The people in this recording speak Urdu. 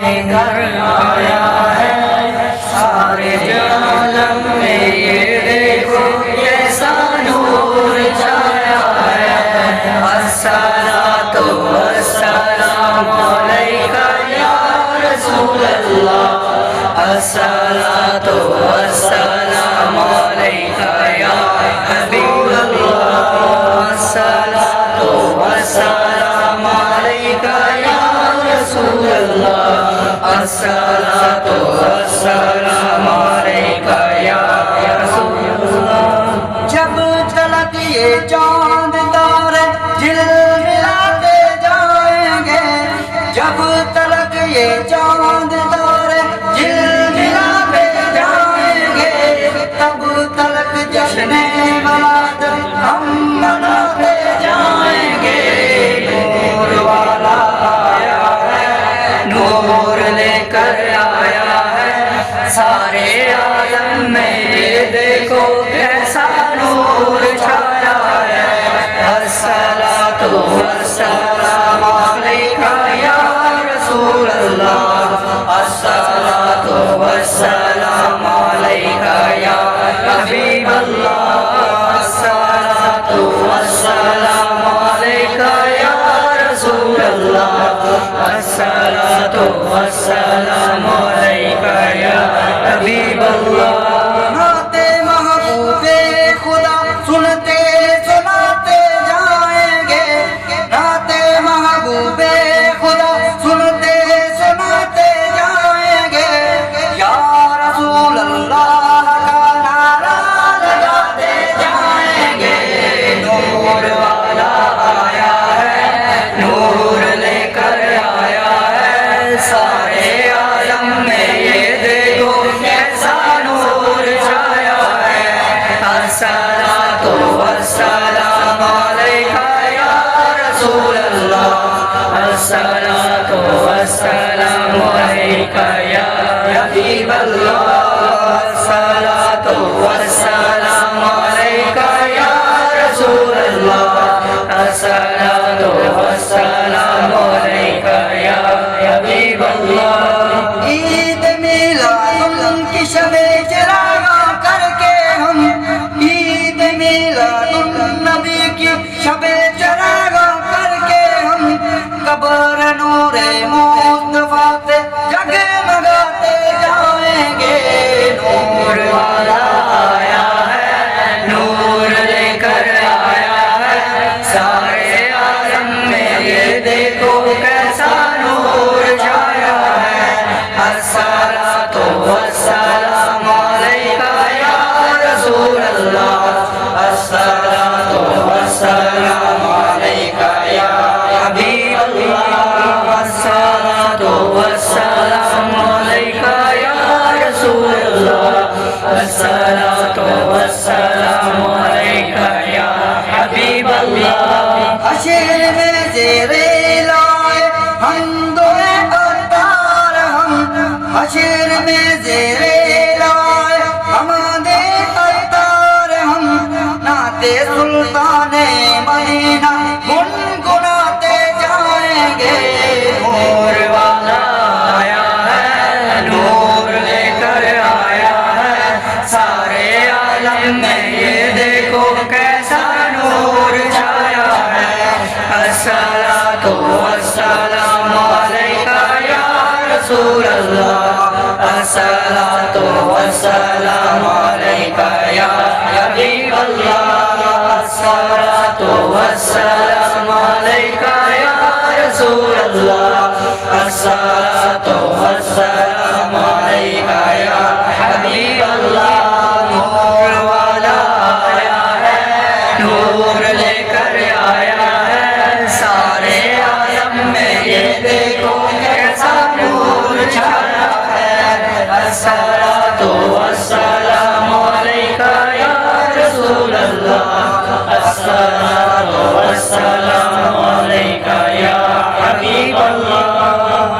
کر آیا ہے سارے عالم میں، یہ دیکھو کیسا نور چھایا ہے۔ الصلاۃ والسلام علیک یا رسول اللہ، الصلاۃ والسلام علیک یا حبیب اللہ، الصلاۃ والسلام علیک یا رسول اللہ، الصلاۃ والسلام علیک یا رسول اللہ۔ جب تلک یہ چاند تارے جھلملاتے جائیں گے، جب تلک یہ چاند تارے جھلملاتے جائیں گے، تب تلک جشن میلاد ہم مناتے جائیں گے۔ نور والا آیا ہے، نور لے کر آیا ہے سارے عالم میں، یہ دیکھو کیسا نور چھایا ہے۔ الصلاۃ والسلام علیک یا رسول اللہ، الصلاۃ والسلام علیک یا حبیب اللہ، الصلاۃ والسلام علیک یا رسول اللہ، الصلاۃ والسلام علیک یا حبیب اللہ۔ نعت محبوب خدا سنتے سناتے جائیں گے، نعت محبوب خدا سنتے سناتے جائیں گے، یا رسول اللہ کا نعرہ لگاتے جائیں گے۔ نور والا آیا ہے، نور لے کر آیا ہے سارے عالم میں، یہ دیکھو کیسا نور چھایا ہے۔ الصلاۃ والسلام علیک یا رسول اللہ، الصلاۃ والسلام علیک یا حبیب اللہ، الصلاۃ والسلام علیک یا رسول اللہ، الصلاۃ والسلام علیک یا حبیب اللہ۔ عید میلاد کی شب چراغ کر کے ہم، عید میلاد النبی کی شب چراغ کر کے ہم، قبر نور مصطفیٰ سے جگمگاتے جائیں گے۔ نور والا آیا ہے، نور لے کر آیا ہے سارے عالم میں، یہ دیکھو کیسا نور چھایا ہے۔ الصلاۃ والسلام علیک یا رسول اللہ، الصلاۃ والسلام علیک یا حبیب اللہ، الصلاۃ والسلام علیک یا رسول اللہ، الصلاۃ والسلام علیک یا حبیب اللہ۔ حشر میں زیر لائے حمد و عطار ہم، حشر میں زیر لائے حمد عطار ہم، نعت سلطان مدینہ گنگناتے جائیں گے۔ نور والا آیا ہے، نور لے کر آیا ہے سارے عالم میں، یہ دیکھو کیسا نور چھایا ہے۔ الصلاۃ والسلام علیک یا رسول اللہ، الصلاۃ والسلام علیک یا حبیب اللہ، الصلاۃ والسلام علیک یا رسول اللہ، الصلاۃ والسلام علیک یا